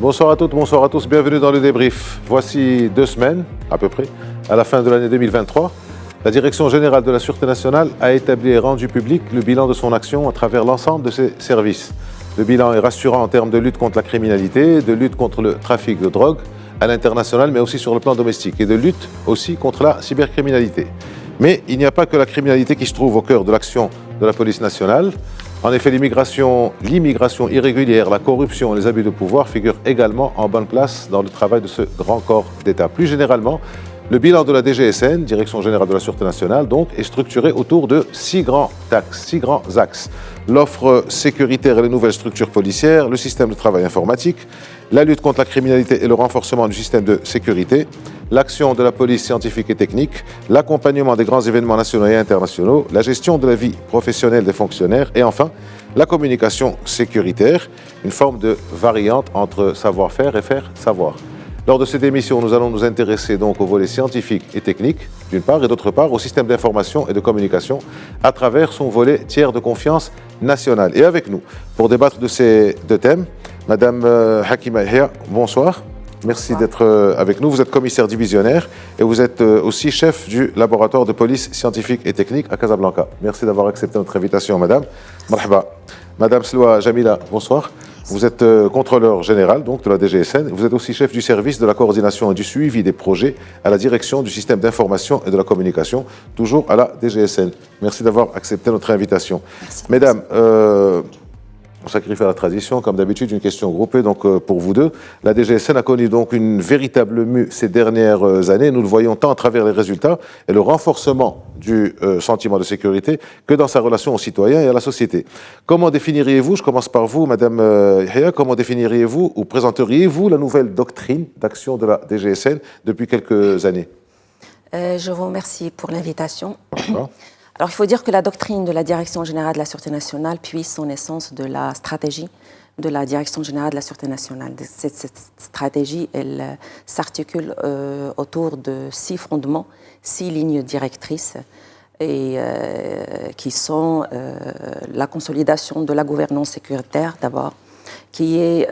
Bonsoir à toutes, bonsoir à tous, bienvenue dans le débrief. Voici 2 semaines, à peu près, à la fin de l'année 2023. La Direction générale de la Sûreté nationale a établi et rendu public le bilan de son action à travers l'ensemble de ses services. Le bilan est rassurant en termes de lutte contre la criminalité, de lutte contre le trafic de drogue à l'international, mais aussi sur le plan domestique, et de lutte aussi contre la cybercriminalité. Mais il n'y a pas que la criminalité qui se trouve au cœur de l'action de la police nationale. En effet, l'immigration irrégulière, la corruption et les abus de pouvoir figurent également en bonne place dans le travail de ce grand corps d'État. Plus généralement, le bilan de la DGSN, Direction générale de la Sûreté nationale, donc, est structuré autour de 6 grands axes. L'offre sécuritaire et les nouvelles structures policières, le système de travail informatique, la lutte contre la criminalité et le renforcement du système de sécurité, l'action de la police scientifique et technique, l'accompagnement des grands événements nationaux et internationaux, la gestion de la vie professionnelle des fonctionnaires et enfin, la communication sécuritaire, une forme de variante entre savoir-faire et faire savoir. Lors de cette émission, nous allons nous intéresser donc au volet scientifique et technique, d'une part, et d'autre part, au système d'information et de communication à travers son volet tiers de confiance national. Et avec nous, pour débattre de ces 2 thèmes, Madame Hakima Yahia, bonsoir. Merci d'être avec nous. Vous êtes commissaire divisionnaire et vous êtes aussi chef du laboratoire de police scientifique et technique à Casablanca. Merci d'avoir accepté notre invitation, madame. Marhaba. Madame Sloa Jamila, bonsoir. Vous êtes contrôleur général donc, de la DGSN. Vous êtes aussi chef du service de la coordination et du suivi des projets à la direction du système d'information et de la communication, toujours à la DGSN. Merci d'avoir accepté notre invitation. Merci. Mesdames, on sacrifie à la tradition, comme d'habitude, une question groupée donc, pour vous deux. La DGSN a connu donc une véritable mue ces dernières années. Nous le voyons tant à travers les résultats et le renforcement du sentiment de sécurité que dans sa relation aux citoyens et à la société. Comment définiriez-vous, je commence par vous, Madame Yahia, comment définiriez-vous ou présenteriez-vous la nouvelle doctrine d'action de la DGSN depuis quelques années? Je vous remercie pour l'invitation. Alors, il faut dire que la doctrine de la Direction générale de la Sûreté nationale puise son essence de la stratégie de la Direction générale de la Sûreté nationale. Cette stratégie, elle s'articule autour de 6 fondements, 6 lignes directrices, et qui sont la consolidation de la gouvernance sécuritaire, d'abord, qui est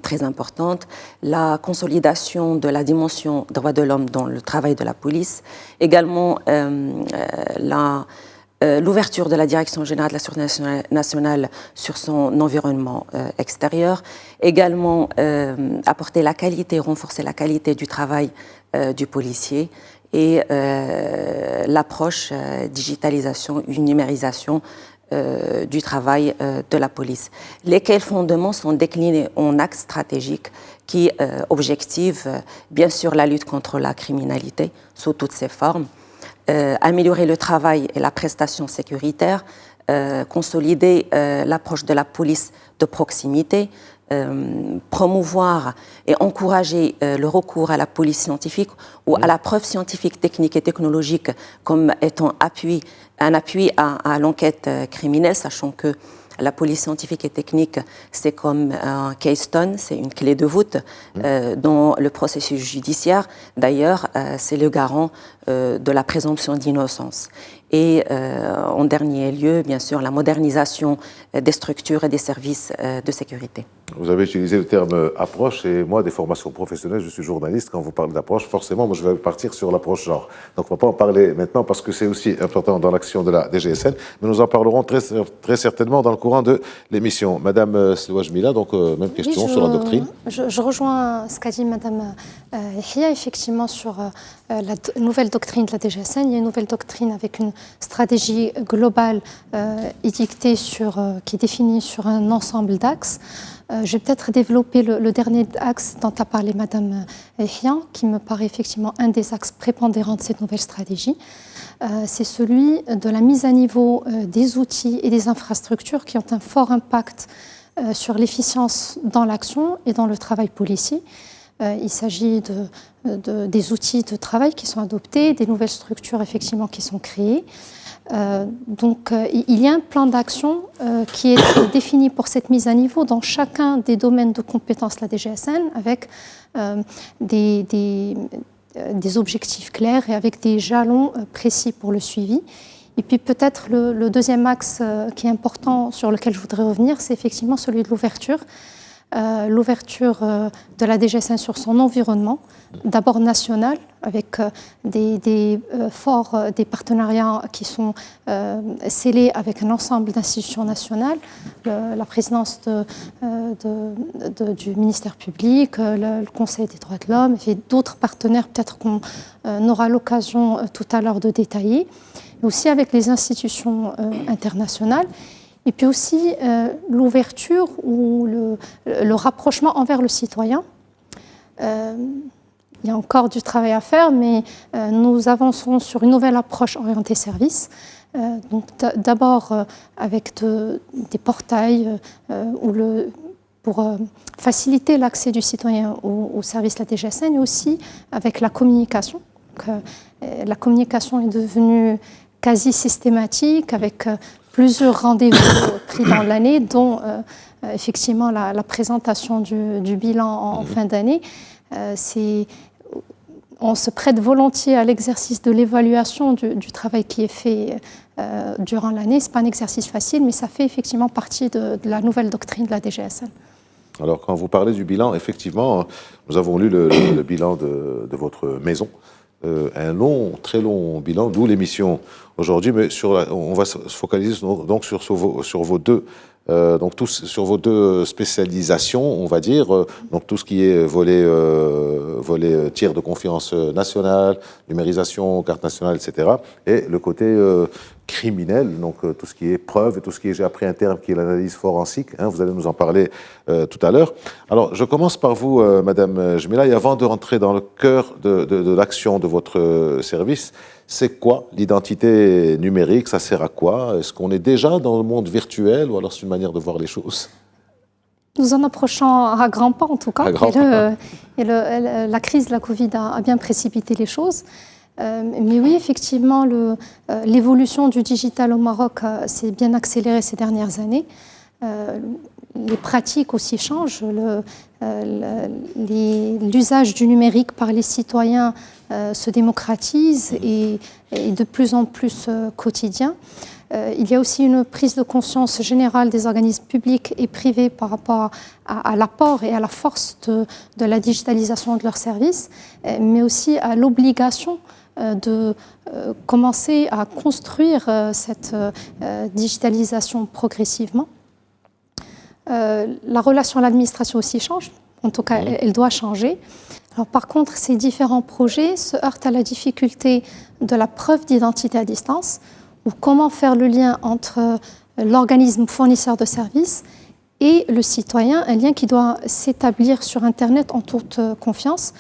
très importante, la consolidation de la dimension droits de l'homme dans le travail de la police, également l'ouverture de la Direction générale de la Sûreté nationale sur son environnement extérieur, également apporter la qualité, renforcer la qualité du travail du policier et l'approche digitalisation, numérisation du travail de la police. Lesquels fondements sont déclinés en axes stratégiques qui objectivent bien sûr la lutte contre la criminalité sous toutes ses formes, améliorer le travail et la prestation sécuritaire, consolider l'approche de la police de proximité, promouvoir et encourager le recours à la police scientifique ou à la preuve scientifique, technique et technologique comme étant un appui à l'enquête criminelle, sachant que la police scientifique et technique, c'est comme un keystone, c'est une clé de voûte dans le processus judiciaire. D'ailleurs, c'est le garant de la présomption d'innocence. Et en dernier lieu, bien sûr, la modernisation des structures et des services de sécurité. Vous avez utilisé le terme approche et moi, des formations professionnelles, je suis journaliste. Quand vous parlez d'approche, forcément, moi, je vais partir sur l'approche genre. Donc, on ne va pas en parler maintenant parce que c'est aussi important dans l'action de la DGSN, mais nous en parlerons très certainement dans le courant de l'émission. Madame Sloa Jamila, donc même question sur la doctrine. Je rejoins ce qu'a dit Madame Yahia, effectivement, sur la nouvelle doctrine de la DGSN. Il y a une nouvelle doctrine avec une stratégie globale édictée qui est définie sur un ensemble d'axes. Je vais peut-être développer le dernier axe dont a parlé Madame Yahia, qui me paraît effectivement un des axes prépondérants de cette nouvelle stratégie. C'est celui de la mise à niveau des outils et des infrastructures qui ont un fort impact sur l'efficience dans l'action et dans le travail policier. Il s'agit des outils de travail qui sont adoptés, des nouvelles structures effectivement qui sont créées. Donc il y a un plan d'action qui est défini pour cette mise à niveau dans chacun des domaines de compétences de la DGSN avec des objectifs clairs et avec des jalons précis pour le suivi. Et puis peut-être le deuxième axe qui est important sur lequel je voudrais revenir, c'est effectivement celui de l'ouverture. l'ouverture de la DGSN sur son environnement, d'abord national, avec des partenariats qui sont scellés avec un ensemble d'institutions nationales, la présidence du ministère public, le Conseil des droits de l'homme, et d'autres partenaires, peut-être qu'on aura l'occasion tout à l'heure de détailler, mais aussi avec les institutions internationales. Et puis aussi l'ouverture ou le rapprochement envers le citoyen. Il y a encore du travail à faire, mais nous avançons sur une nouvelle approche orientée service. Donc d'abord avec des portails pour faciliter l'accès du citoyen au service de la DGSN, et aussi avec la communication. Donc, la communication est devenue quasi systématique, avec plusieurs rendez-vous pris dans l'année, dont effectivement la présentation du bilan en fin d'année. On se prête volontiers à l'exercice de l'évaluation du travail qui est fait durant l'année. Ce n'est pas un exercice facile, mais ça fait effectivement partie de la nouvelle doctrine de la DGSN. Alors, quand vous parlez du bilan, effectivement, nous avons lu le bilan de votre maison. Un long, très long bilan, d'où l'émission aujourd'hui, mais on va se focaliser donc sur vos deux. Sur vos deux spécialisations, on va dire, donc tout ce qui est volet tiers de confiance nationale, numérisation, carte nationale, etc., et le côté criminel, donc tout ce qui est preuve et tout ce qui est, j'ai appris un terme qui est l'analyse forensique, vous allez nous en parler tout à l'heure. Alors, je commence par vous, Madame Jmila, et avant de rentrer dans le cœur de l'action de votre service, c'est quoi l'identité numérique? Ça sert à quoi? Est-ce qu'on est déjà dans le monde virtuel ou alors c'est une manière de voir les choses? Nous en approchons à grands pas, en tout cas. La crise de la Covid a bien précipité les choses. Mais oui, effectivement, l'évolution du digital au Maroc s'est bien accélérée ces dernières années. Les pratiques aussi changent. L'usage du numérique par les citoyens se démocratise et est de plus en plus quotidien. Il y a aussi une prise de conscience générale des organismes publics et privés par rapport à l'apport et à la force de la digitalisation de leurs services, mais aussi à l'obligation de commencer à construire cette digitalisation progressivement. La relation à l'administration aussi change, en tout cas elle doit changer. Alors, par contre, ces différents projets se heurtent à la difficulté de la preuve d'identité à distance, ou comment faire le lien entre l'organisme fournisseur de services et le citoyen, un lien qui doit s'établir sur Internet en toute confiance.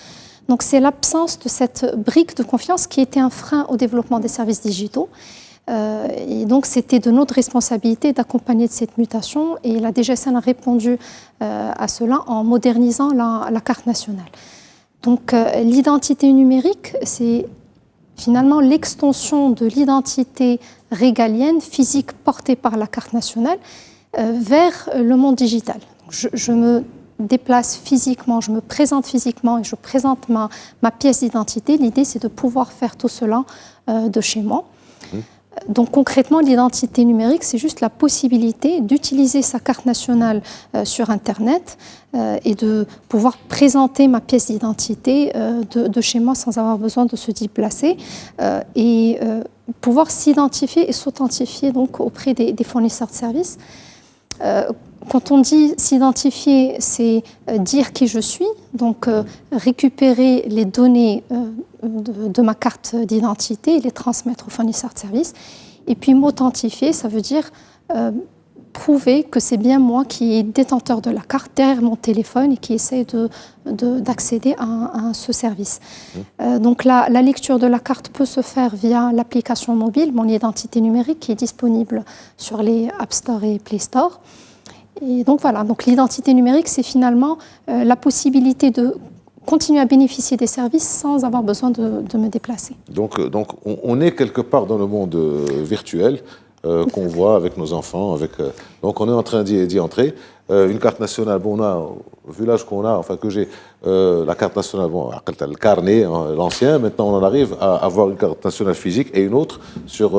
Donc c'est l'absence de cette brique de confiance qui était un frein au développement des services digitaux. Et donc c'était de notre responsabilité d'accompagner de cette mutation, et la DGSN a répondu à cela en modernisant la carte nationale. Donc l'identité numérique, c'est finalement l'extension de l'identité régalienne, physique, portée par la carte nationale vers le monde digital. Donc, je me déplace physiquement, je me présente physiquement et je présente ma pièce d'identité. L'idée, c'est de pouvoir faire tout cela de chez moi. Donc concrètement, l'identité numérique, c'est juste la possibilité d'utiliser sa carte nationale sur Internet et de pouvoir présenter ma pièce d'identité de chez moi sans avoir besoin de se déplacer et pouvoir s'identifier et s'authentifier donc auprès des fournisseurs de services. Quand on dit s'identifier, c'est dire qui je suis, donc récupérer les données de ma carte d'identité et les transmettre aux fournisseurs de services. Et puis m'authentifier, ça veut dire prouver que c'est bien moi qui est détenteur de la carte derrière mon téléphone et qui essaie d'accéder à ce service. Donc la lecture de la carte peut se faire via l'application mobile, mon identité numérique, qui est disponible sur les App Store et Play Store. Et donc voilà, donc l'identité numérique, c'est finalement la possibilité de continuer à bénéficier des services sans avoir besoin de me déplacer. Donc on est quelque part dans le monde virtuel qu'on voit avec nos enfants. Donc on est en train d'y entrer. Une carte nationale, bon, on a, vu l'âge qu'on a, enfin que j'ai, la carte nationale, bon, le carnet, l'ancien, maintenant on en arrive à avoir une carte nationale physique et une autre sur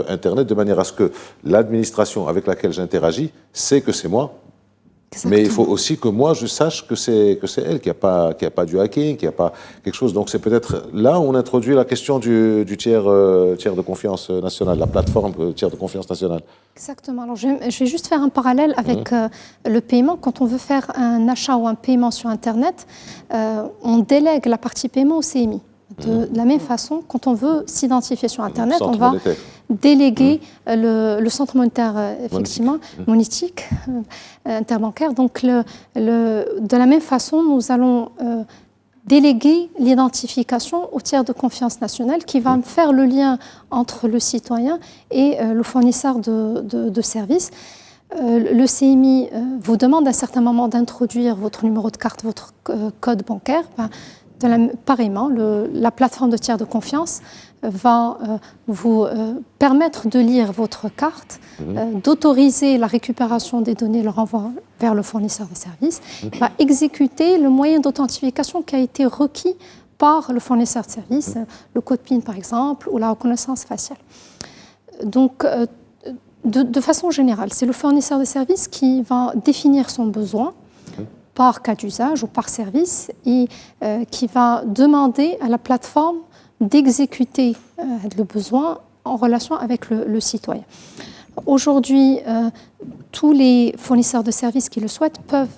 Internet, de manière à ce que l'administration avec laquelle j'interagis sait que c'est moi Mais il faut aussi que moi, je sache que c'est elle, qu'il n'y a pas du hacking, qu'il n'y a pas quelque chose. Donc, c'est peut-être là où on introduit la question du tiers de confiance national, la plateforme tiers de confiance nationale. Exactement. Alors, je vais juste faire un parallèle avec le paiement. Quand on veut faire un achat ou un paiement sur Internet, on délègue la partie paiement au CMI. De la même façon, quand on veut s'identifier sur Internet, on va déléguer le centre monétaire, effectivement, monétique, interbancaire. Donc, de la même façon, nous allons déléguer l'identification au tiers de confiance national qui va faire le lien entre le citoyen et le fournisseur de services. Le CMI vous demande à un certain moment d'introduire votre numéro de carte, votre code bancaire. Pareillement, la plateforme de tiers de confiance va vous permettre de lire votre carte, d'autoriser la récupération des données, le renvoi vers le fournisseur de services, va exécuter le moyen d'authentification qui a été requis par le fournisseur de services, le code PIN par exemple, ou la reconnaissance faciale. Donc, de façon générale, c'est le fournisseur de services qui va définir son besoin par cas d'usage ou par service et qui va demander à la plateforme d'exécuter le besoin en relation avec le citoyen. Aujourd'hui, tous les fournisseurs de services qui le souhaitent peuvent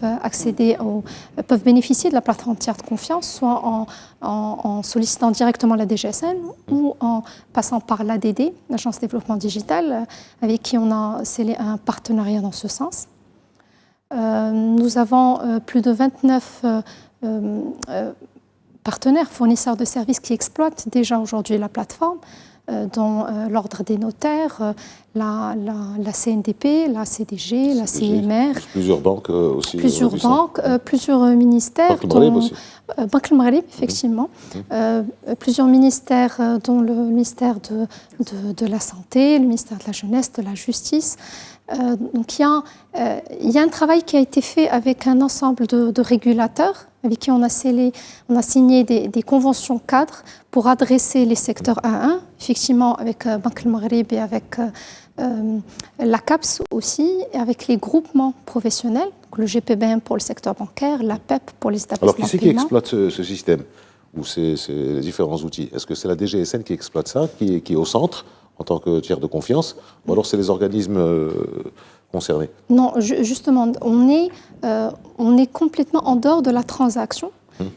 peuvent bénéficier de la plateforme tiers de confiance, soit en sollicitant directement la DGSN ou en passant par l'ADD, l'Agence de développement digital, avec qui on a scellé un partenariat dans ce sens. Nous avons plus de 29 partenaires fournisseurs de services qui exploitent déjà aujourd'hui la plateforme, dont l'Ordre des notaires, la CNDP, la CDG, la CMR. Plusieurs banques aussi. Plusieurs banques, plusieurs ministères. Banque Maghreb aussi. Banque Maghreb, effectivement. Plusieurs ministères, dont le ministère de la Santé, le ministère de la Jeunesse, de la Justice. Donc il y a un travail qui a été fait avec un ensemble de régulateurs avec qui on a signé des conventions cadres pour adresser les secteurs 1-1, effectivement avec Banque Maghreb et avec la CAPS aussi, et avec les groupements professionnels, le GPBM pour le secteur bancaire, la PEP pour les établissements. Alors qui c'est qui exploite ce système ou ces différents outils? Est-ce que c'est la DGSN qui exploite ça, qui est au centre en tant que tiers de confiance, ou alors c'est les organismes concernés? Non, justement, on est complètement en dehors de la transaction.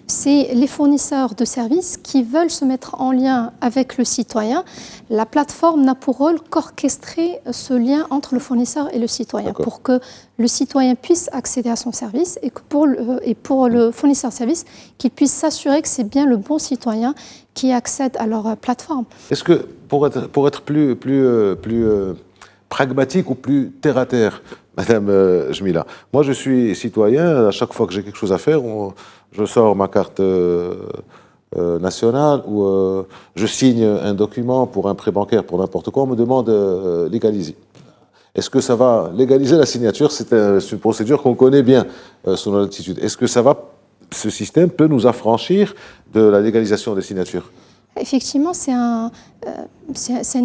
C'est les fournisseurs de services qui veulent se mettre en lien avec le citoyen. La plateforme n'a pour rôle qu'orchestrer ce lien entre le fournisseur et le citoyen pour que le citoyen puisse accéder à son service et que pour le fournisseur de service, qu'il puisse s'assurer que c'est bien le bon citoyen qui accède à leur plateforme. Est-ce que, pour être plus pragmatique ou plus terre-à-terre, Madame Jmila, moi je suis citoyen, à chaque fois que j'ai quelque chose à faire, je sors ma carte nationale ou je signe un document pour un prêt bancaire, pour n'importe quoi, on me demande légaliser. Est-ce que ça va légaliser la signature? C'est une procédure qu'on connaît bien sous notre altitude. Est-ce que ce système peut nous affranchir de la légalisation des signatures? Effectivement, c'est un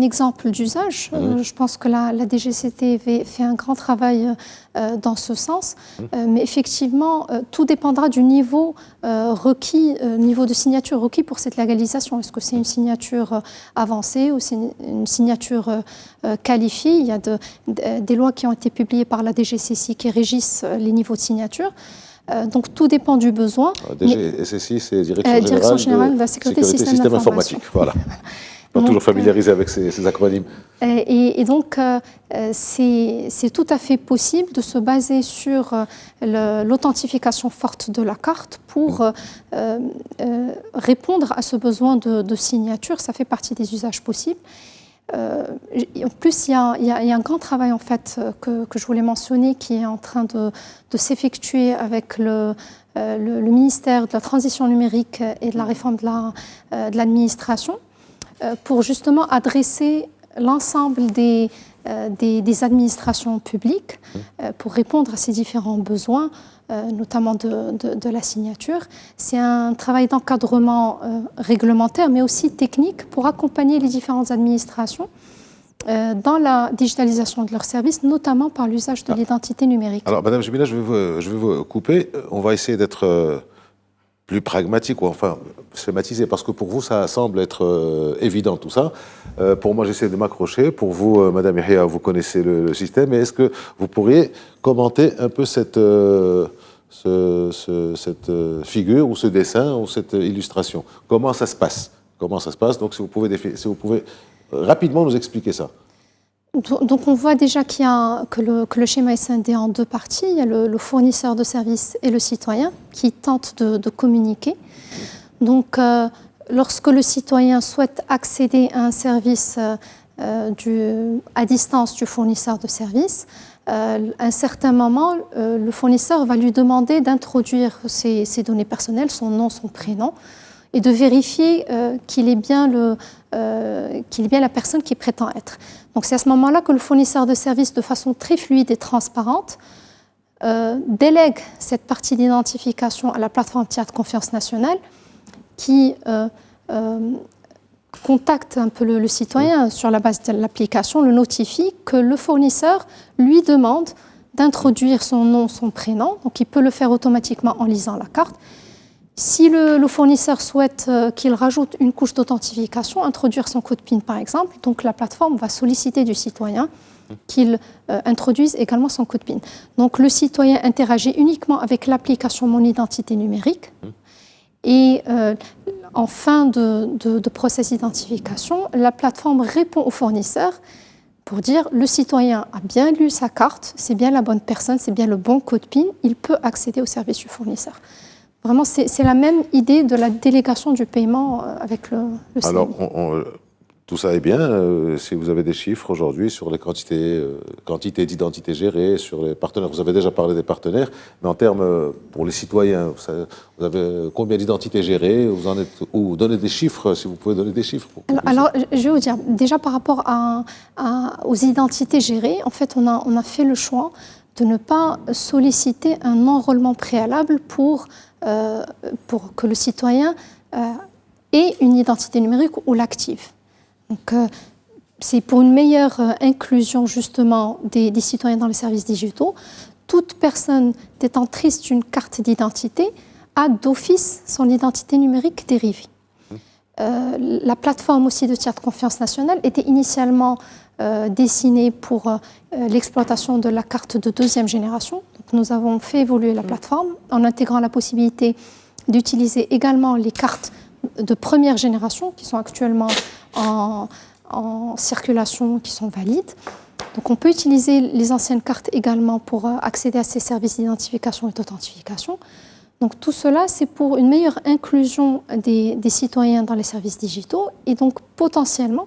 exemple d'usage. Je pense que la DGCT fait un grand travail dans ce sens. Mais effectivement, tout dépendra du niveau requis, niveau de signature requis pour cette légalisation. Est-ce que c'est une signature avancée ou c'est une signature qualifiée? Il y a des lois qui ont été publiées par la DGCC qui régissent les niveaux de signature. Donc tout dépend du besoin. DGSSI, c'est Direction Générale de la Sécurité Système Informatique. Voilà. On est toujours familiarisé avec ces acronymes. Et donc, c'est tout à fait possible de se baser sur l'authentification forte de la carte pour répondre à ce besoin de signature. Ça fait partie des usages possibles. En plus, il y a un grand travail en fait que je voulais mentionner qui est en train de s'effectuer avec le ministère de la Transition numérique et de la réforme de l'administration pour justement adresser l'ensemble des administrations publiques pour répondre à ces différents besoins, notamment de la signature. C'est un travail d'encadrement réglementaire, mais aussi technique pour accompagner les différentes administrations dans la digitalisation de leurs services, notamment par l'usage de l'identité numérique. Alors, Madame Jemila, je vais vous couper. On va essayer d'être plus pragmatique, ou enfin schématisé, parce que pour vous, ça semble être évident tout ça. Pour moi, j'essaie de m'accrocher. Pour vous, Madame Yahia, vous connaissez le système. Et est-ce que vous pourriez commenter un peu cette figure, ou ce dessin, ou cette illustration? Comment ça se passe? Comment ça se passe? Donc, si vous pouvez rapidement nous expliquer ça. Donc on voit déjà que le schéma est scindé en deux parties. Il y a le fournisseur de services et le citoyen qui tentent de communiquer. Donc lorsque le citoyen souhaite accéder à un service à distance du fournisseur de services, à un certain moment, le fournisseur va lui demander d'introduire ses données personnelles, son nom, son prénom, et de vérifier qu'il est bien la personne qu'il prétend être. Donc c'est à ce moment-là que le fournisseur de services, de façon très fluide et transparente, délègue cette partie d'identification à la plateforme tiers de confiance nationale qui contacte un peu le citoyen sur la base de l'application, le notifie que le fournisseur lui demande d'introduire son nom, son prénom. Donc il peut le faire automatiquement en lisant la carte. Si le fournisseur souhaite qu'il rajoute une couche d'authentification, introduire son code PIN par exemple, donc la plateforme va solliciter du citoyen qu'il introduise également son code PIN. Donc le citoyen interagit uniquement avec l'application Mon Identité numérique et en fin de process d'identification, la plateforme répond au fournisseur pour dire le citoyen a bien lu sa carte, c'est bien la bonne personne, c'est bien le bon code PIN, il peut accéder au service du fournisseur. Vraiment, c'est la même idée de la délégation du paiement avec le CNI. Alors, tout ça est bien. Si vous avez des chiffres aujourd'hui sur les quantités d'identités gérées, sur les partenaires, vous avez déjà parlé des partenaires, mais en termes pour les citoyens, vous avez combien d'identités gérées? Vous en êtes où? Donnez des chiffres, si vous pouvez donner des chiffres. Alors, je vais vous dire, déjà par rapport aux identités gérées, en fait, on a fait le choix de ne pas solliciter un enrôlement préalable pour que le citoyen ait une identité numérique ou l'active. Donc, c'est pour une meilleure inclusion justement des citoyens dans les services digitaux. Toute personne détentrice d'une carte d'identité a d'office son identité numérique dérivée. La plateforme aussi de tiers de confiance nationale était initialement dessinée pour l'exploitation de la carte de deuxième génération. Donc, nous avons fait évoluer la plateforme en intégrant la possibilité d'utiliser également les cartes de première génération qui sont actuellement en circulation, qui sont valides. Donc on peut utiliser les anciennes cartes également pour accéder à ces services d'identification et d'authentification. Donc tout cela, c'est pour une meilleure inclusion des citoyens dans les services digitaux. Et donc potentiellement,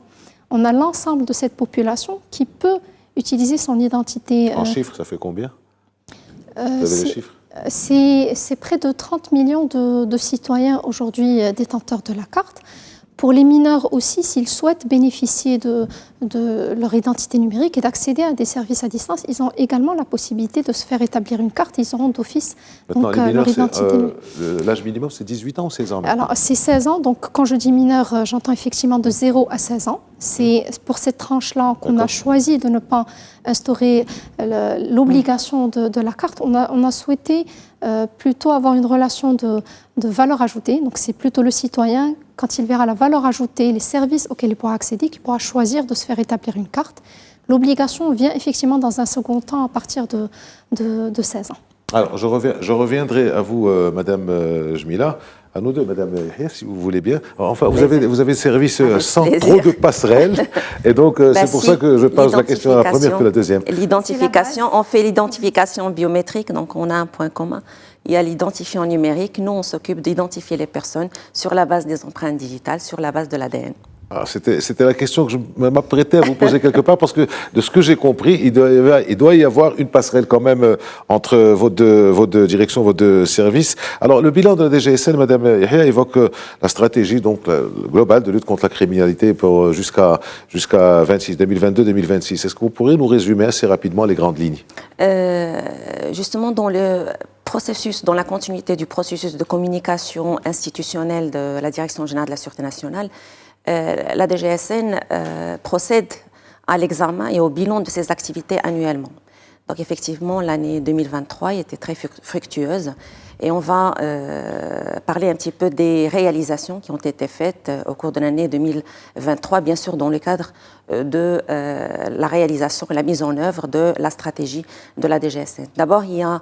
on a l'ensemble de cette population qui peut utiliser son identité. En chiffres, ça fait combien? Vous avez les chiffres? C'est près de 30 millions de citoyens aujourd'hui détenteurs de la carte. Pour les mineurs aussi, s'ils souhaitent bénéficier de leur identité numérique et d'accéder à des services à distance, ils ont également la possibilité de se faire établir une carte. Ils auront d'office donc leur identité numérique. L'âge minimum, c'est 18 ans ou 16 ans? Alors, c'est 16 ans. Donc, quand je dis mineur, j'entends effectivement de 0 à 16 ans. C'est pour cette tranche-là qu'on a choisi de ne pas instaurer l'obligation de la carte. On a souhaité plutôt avoir une relation de valeur ajoutée. Donc, c'est plutôt le citoyen, quand il verra la valeur ajoutée, les services auxquels il pourra accéder, qui pourra choisir de se faire établir une carte. L'obligation vient effectivement dans un second temps à partir de 16 ans. Alors, je reviendrai à vous, Madame Jemila, à nous deux, Madame Yahia, si vous voulez bien. Alors, enfin, vous avez service sans trop de passerelles, et donc c'est pour ça que je pose la question à la première que la deuxième. L'identification, on fait l'identification biométrique, donc on a un point commun. Il y a l'identifiant numérique. Nous, on s'occupe d'identifier les personnes sur la base des empreintes digitales, sur la base de l'ADN. C'était la question que je m'apprêtais à vous poser quelque part, parce que de ce que j'ai compris, il doit y avoir une passerelle quand même entre vos deux directions, vos deux services. Alors, le bilan de la DGSN, Madame Yahia, évoque la stratégie donc globale de lutte contre la criminalité pour jusqu'à 2022-2026. Est-ce que vous pourriez nous résumer assez rapidement les grandes lignes? Justement, dans la continuité du processus de communication institutionnelle de la Direction générale de la Sûreté nationale, la DGSN procède à l'examen et au bilan de ses activités annuellement. Donc effectivement, l'année 2023 était très fructueuse et on va parler un petit peu des réalisations qui ont été faites au cours de l'année 2023, bien sûr dans le cadre de la réalisation et la mise en œuvre de la stratégie de la DGSN. D'abord, il y a,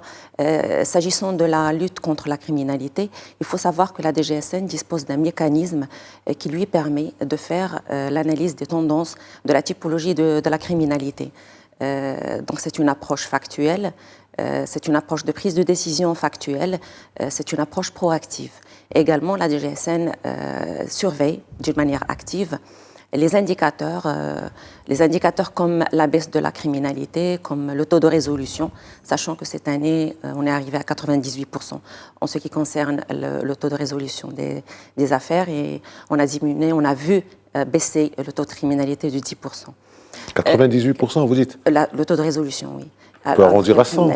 s'agissant de la lutte contre la criminalité, il faut savoir que la DGSN dispose d'un mécanisme qui lui permet de faire l'analyse des tendances de la typologie de la criminalité. Donc c'est une approche factuelle, c'est une approche de prise de décision factuelle, c'est une approche proactive. Également, la DGSN surveille d'une manière active les indicateurs comme la baisse de la criminalité, comme le taux de résolution, sachant que cette année, on est arrivé à 98% en ce qui concerne le taux de résolution des affaires et on a vu baisser le taux de criminalité de 10%. 98%, vous dites? Le taux de résolution, oui. On peut arrondir à 100.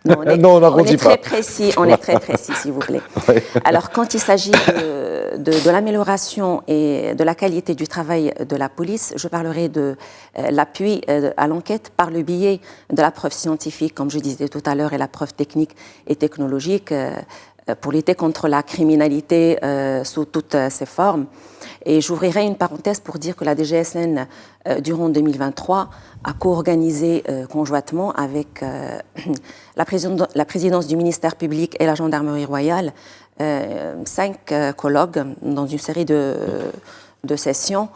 Non, on est très précis, on est très précis, s'il vous plaît. Ouais. Alors, quand il s'agit de l'amélioration et de la qualité du travail de la police, je parlerai de l'appui à l'enquête par le biais de la preuve scientifique, comme je disais tout à l'heure, et la preuve technique et technologique pour lutter contre la criminalité sous toutes ses formes. Et j'ouvrirai une parenthèse pour dire que la DGSN, durant 2023, a co-organisé conjointement avec la présidence du ministère public et la gendarmerie royale 5 colloques dans une série de sessions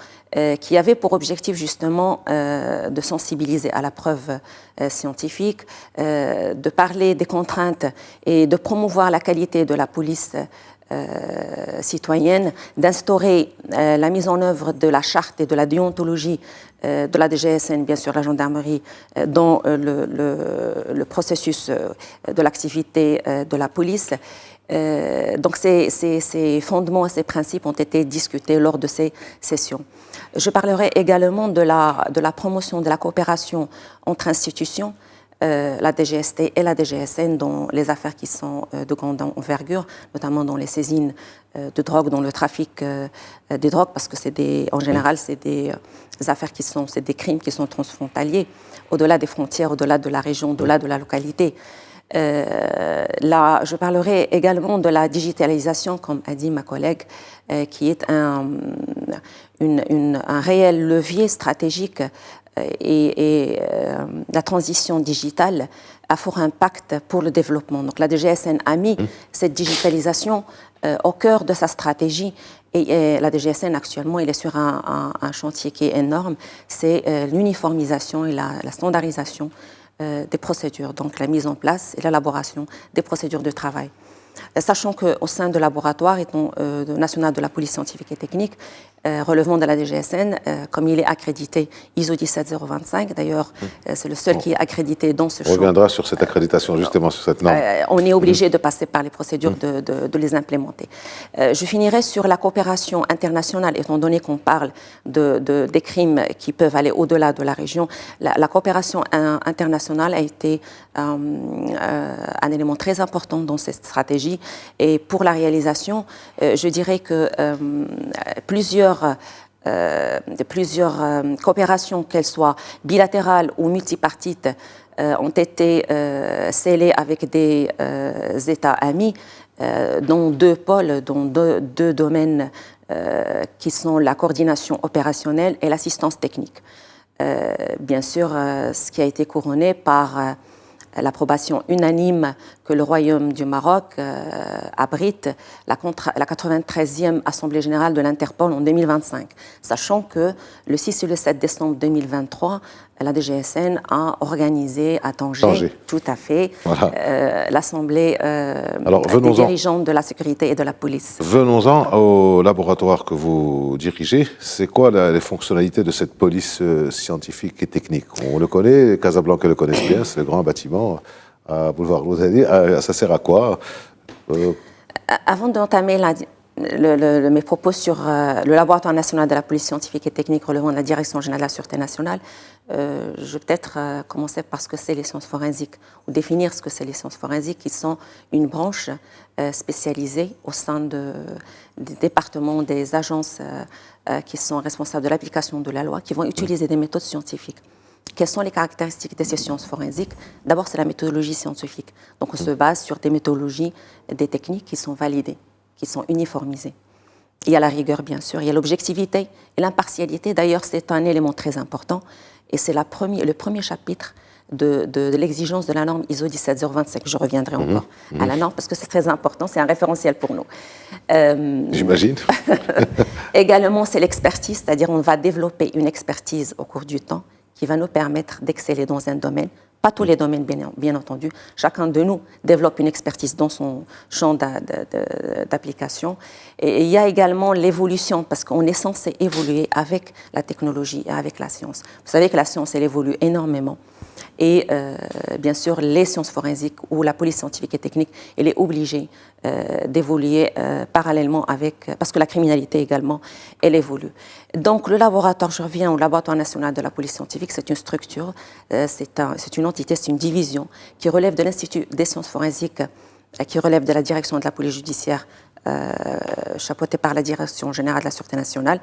qui avaient pour objectif justement de sensibiliser à la preuve scientifique, de parler des contraintes et de promouvoir la qualité de la police citoyenne, d'instaurer la mise en œuvre de la charte et de la déontologie de la DGSN, bien sûr la gendarmerie, dans le processus de l'activité de la police. Donc ces fondements et ces principes ont été discutés lors de ces sessions. Je parlerai également de la promotion de la coopération entre institutions, la DGST et la DGSN dans les affaires qui sont de grande envergure, notamment dans les saisines de drogue, dans le trafic des drogues, parce que en général, c'est des affaires c'est des crimes qui sont transfrontaliers, au-delà des frontières, au-delà de la région, au-delà de la localité. Je parlerai également de la digitalisation, comme a dit ma collègue, qui est un réel levier stratégique et la transition digitale a fort impact pour le développement. Donc la DGSN a mis cette digitalisation au cœur de sa stratégie et la DGSN actuellement, il est sur un chantier qui est énorme, c'est l'uniformisation et la standardisation des procédures, donc la mise en place et l'élaboration des procédures de travail. Sachant qu'au sein de laboratoire national de la police scientifique et technique, relevant de la DGSN, comme il est accrédité ISO 17025, d'ailleurs, c'est le seul qui est accrédité dans ce champ. On reviendra sur cette accréditation, justement, sur cette norme. On est obligé de passer par les procédures de les implémenter. Je finirai sur la coopération internationale, étant donné qu'on parle des crimes qui peuvent aller au-delà de la région. La coopération internationale a été un élément très important dans cette stratégie. Et pour la réalisation, je dirais que plusieurs coopérations, qu'elles soient bilatérales ou multipartites, ont été scellées avec des États amis dans 2 pôles, dans deux domaines qui sont la coordination opérationnelle et l'assistance technique. Bien sûr, ce qui a été couronné par l'approbation unanime que le Royaume du Maroc abrite la 93e Assemblée générale de l'Interpol en 2025, sachant que le 6 et le 7 décembre 2023, la DGSN a organisé à Tanger, tout à fait, voilà. L'Assemblée des dirigeants de la sécurité et de la police. Venons-en au laboratoire que vous dirigez. C'est quoi les fonctionnalités de cette police scientifique et technique? On le connaît, Casablanca le connaît bien, c'est le grand bâtiment à Boulevard Louzadi. Ça sert à quoi Avant d'entamer mes propos sur le laboratoire national de la police scientifique et technique relevant de la Direction générale de la Sûreté nationale, je vais peut-être commencer par ce que c'est les sciences forensiques, ou définir ce que c'est les sciences forensiques, qui sont une branche spécialisée au sein des départements, des agences qui sont responsables de l'application de la loi, qui vont utiliser des méthodes scientifiques. Quelles sont les caractéristiques de ces sciences forensiques? D'abord, c'est la méthodologie scientifique. Donc, on se base sur des méthodologies, des techniques qui sont validées, qui sont uniformisées. Il y a la rigueur, bien sûr, il y a l'objectivité et l'impartialité. D'ailleurs, c'est un élément très important et c'est le premier chapitre de l'exigence de la norme ISO 17025. Je reviendrai encore à la norme parce que c'est très important, c'est un référentiel pour nous. J'imagine. Également, c'est l'expertise, c'est-à-dire on va développer une expertise au cours du temps qui va nous permettre d'exceller dans un domaine. Pas tous les domaines, bien entendu. Chacun de nous développe une expertise dans son champ d'application. Et il y a également l'évolution, parce qu'on est censé évoluer avec la technologie et avec la science. Vous savez que la science, elle évolue énormément. Et bien sûr, les sciences forensiques ou la police scientifique et technique, elle est obligée d'évoluer parallèlement parce que la criminalité également, elle évolue. Donc le laboratoire, je reviens au laboratoire national de la police scientifique, c'est une structure, c'est une entité, c'est une division qui relève de l'Institut des sciences forensiques, qui relève de la direction de la police judiciaire, chapeauté par la Direction générale de la Sûreté nationale.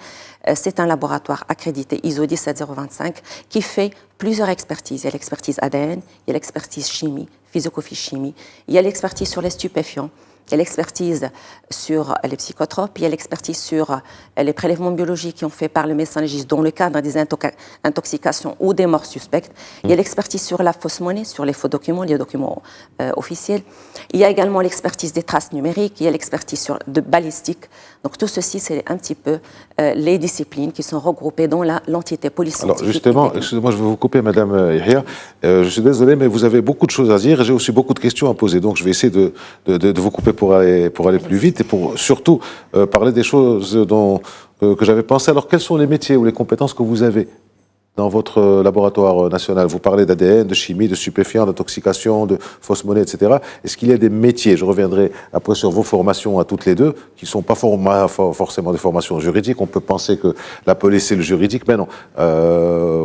C'est un laboratoire accrédité ISO 17025 qui fait plusieurs expertises. Il y a l'expertise ADN, il y a l'expertise chimie, physico-chimie, il y a l'expertise sur les stupéfiants, il y a l'expertise sur les psychotropes, il y a l'expertise sur les prélèvements biologiques qui ont fait par le médecin légiste dans le cadre des intoxications ou des morts suspectes. Il y a l'expertise sur la fausse monnaie, sur les faux documents, les documents officiels. Il y a également l'expertise des traces numériques, il y a l'expertise de balistique. Donc tout ceci, c'est un petit peu les disciplines qui sont regroupées dans l'entité police scientifique. Alors justement, excusez-moi, je vais vous couper, Madame Yahia. Je suis désolé, mais vous avez beaucoup de choses à dire et j'ai aussi beaucoup de questions à poser. Donc je vais essayer de vous couper pour aller plus vite et pour surtout parler des choses que j'avais pensé. Alors quels sont les métiers ou les compétences que vous avez dans votre laboratoire national? Vous parlez d'ADN, de chimie, de stupéfiants, d'intoxication, de fausse monnaie, etc. Est-ce qu'il y a des métiers, je reviendrai après sur vos formations à toutes les deux, qui ne sont pas forcément des formations juridiques? On peut penser que la police c'est le juridique, mais non.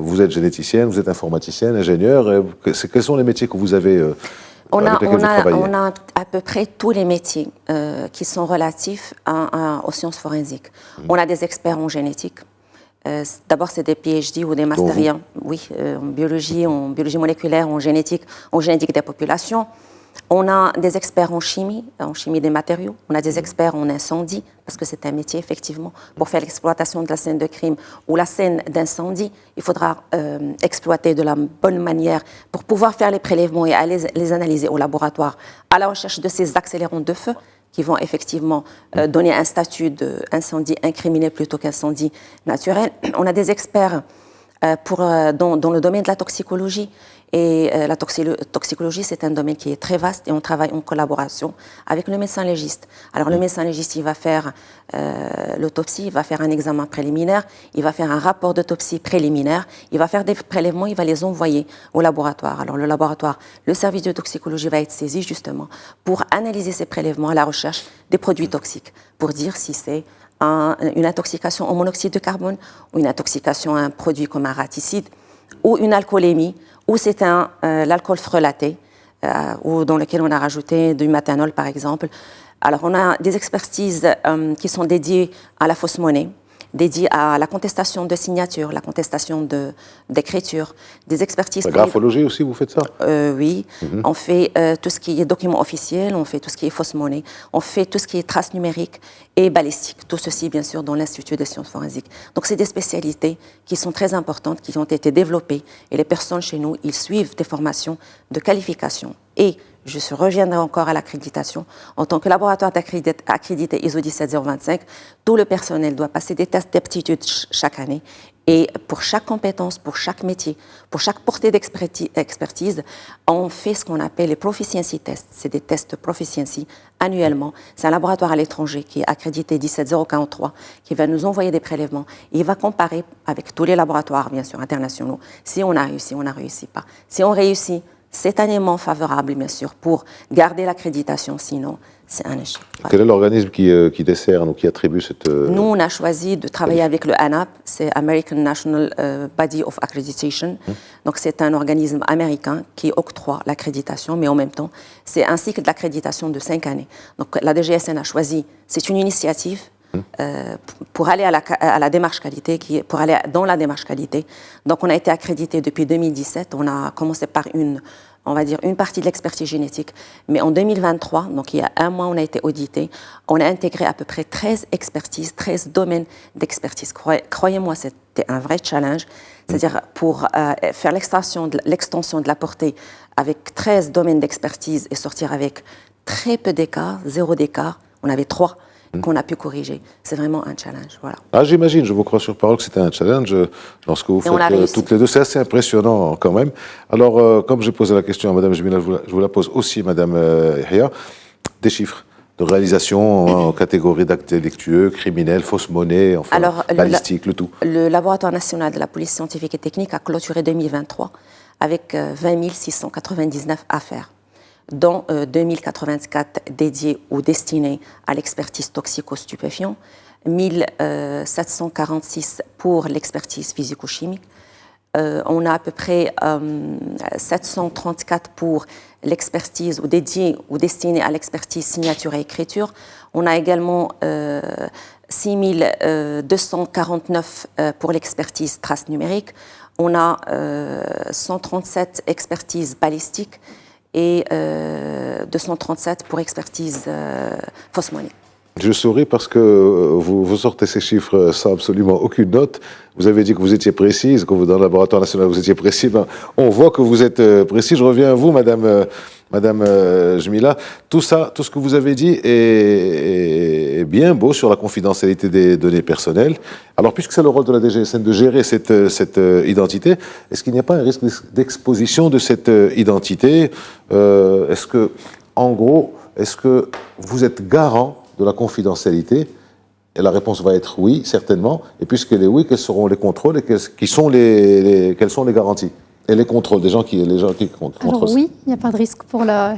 Vous êtes généticienne, vous êtes informaticienne, ingénieur. Quels sont les métiers que vous avez on a à peu près tous les métiers qui sont relatifs aux sciences forensiques. On a des experts en génétique. D'abord, c'est des PhD ou des masters, oui, en biologie moléculaire, en génétique des populations. On a des experts en chimie des matériaux. On a des experts en incendie, parce que c'est un métier, effectivement. Pour faire l'exploitation de la scène de crime ou la scène d'incendie, il faudra exploiter de la bonne manière pour pouvoir faire les prélèvements et aller les analyser au laboratoire à la recherche de ces accélérants de feu qui vont effectivement donner un statut d'incendie incriminé plutôt qu'incendie naturel. On a des experts dans le domaine de la toxicologie. Et la toxicologie, c'est un domaine qui est très vaste et on travaille en collaboration avec le médecin légiste. Alors le médecin légiste, il va faire l'autopsie, il va faire un examen préliminaire, il va faire un rapport d'autopsie préliminaire, il va faire des prélèvements, il va les envoyer au laboratoire. Alors le laboratoire, le service de toxicologie va être saisi justement pour analyser ces prélèvements à la recherche des produits toxiques, pour dire si c'est une intoxication au monoxyde de carbone ou une intoxication à un produit comme un raticide ou une alcoolémie, ou c'est l'alcool frelaté, ou dans lequel on a rajouté du méthanol, par exemple. Alors, on a des expertises qui sont dédiées à la fausse monnaie, dédiées à la contestation de signature, la contestation d'écriture, des expertises... La graphologie aussi, vous faites ça? Oui, on fait tout ce qui est documents officiels, on fait tout ce qui est fausse monnaie, on fait tout ce qui est traces numériques et balistique. Tout ceci, bien sûr, dans l'Institut des sciences forensiques. Donc, c'est des spécialités qui sont très importantes, qui ont été développées. Et les personnes chez nous, ils suivent des formations de qualification. Et je reviendrai encore à l'accréditation. En tant que laboratoire accrédité ISO 17025, tout le personnel doit passer des tests d'aptitude chaque année. Et pour chaque compétence, pour chaque métier, pour chaque portée d'expertise, on fait ce qu'on appelle les proficiency tests. C'est des tests proficiency annuellement. C'est un laboratoire à l'étranger qui est accrédité 17043 qui va nous envoyer des prélèvements. Il va comparer avec tous les laboratoires, bien sûr, internationaux. Si on a réussi, on n'a réussi pas. Si on réussit, c'est un élément favorable, bien sûr, pour garder l'accréditation, sinon c'est un échec. Voilà. Quel est l'organisme qui décerne ou qui attribue cette... Nous, on a choisi de travailler avec le ANAP, c'est American National Body of Accreditation. Donc, c'est un organisme américain qui octroie l'accréditation, mais en même temps, c'est un cycle d'accréditation de 5 années. Donc, la DGSN a choisi, c'est une initiative pour aller à la démarche qualité, pour aller dans la démarche qualité. Donc, on a été accrédité depuis 2017. On a commencé par on va dire une partie de l'expertise génétique. Mais en 2023, donc il y a un mois, on a été audité. On a intégré à peu près 13 expertises, 13 domaines d'expertise. Croyez-moi, c'était un vrai challenge. C'est-à-dire pour faire l'extension de la portée avec 13 domaines d'expertise et sortir avec très peu d'écart, 0 d'écart. On avait 3 qu'on a pu corriger. C'est vraiment un challenge. Voilà. Ah, j'imagine, je vous crois sur parole que c'était un challenge lorsque vous faites toutes les deux. C'est assez impressionnant quand même. Alors, comme j'ai posé la question à Madame Jmila, je vous la pose aussi, Madame Yahia. Des chiffres de réalisation en catégorie d'actes délictueux, criminels, fausse monnaie, enfin, alors, balistique, le tout. Le laboratoire national de la police scientifique et technique a clôturé 2023 avec 20 699 affaires, dont 2084 dédiés ou destinés à l'expertise toxico-stupéfiant, 1746 pour l'expertise physico-chimique. On a à peu près 734 pour l'expertise ou dédiée ou destinée à l'expertise signature et écriture. On a également 6249 pour l'expertise trace numérique. On a 137 expertises balistiques et 237 pour expertise fausse monnaie. Je souris parce que vous sortez ces chiffres sans absolument aucune note. Vous avez dit que vous étiez précise, que vous, dans le laboratoire national, vous étiez précis. Ben, on voit que vous êtes précis. Je reviens à vous, Madame Jmila. Tout ça, tout ce que vous avez dit est bien beau sur la confidentialité des données personnelles. Alors, puisque c'est le rôle de la DGSN de gérer cette identité, est-ce qu'il n'y a pas un risque d'exposition de cette identité? Est-ce que, en gros, est-ce que vous êtes garant de la confidentialité? Et la réponse va être oui, certainement. Et puisqu'elle est oui, quels seront les contrôles et quelles sont les garanties et les contrôles des gens qui contrôlent? Alors oui, il n'y a pas de risque pour les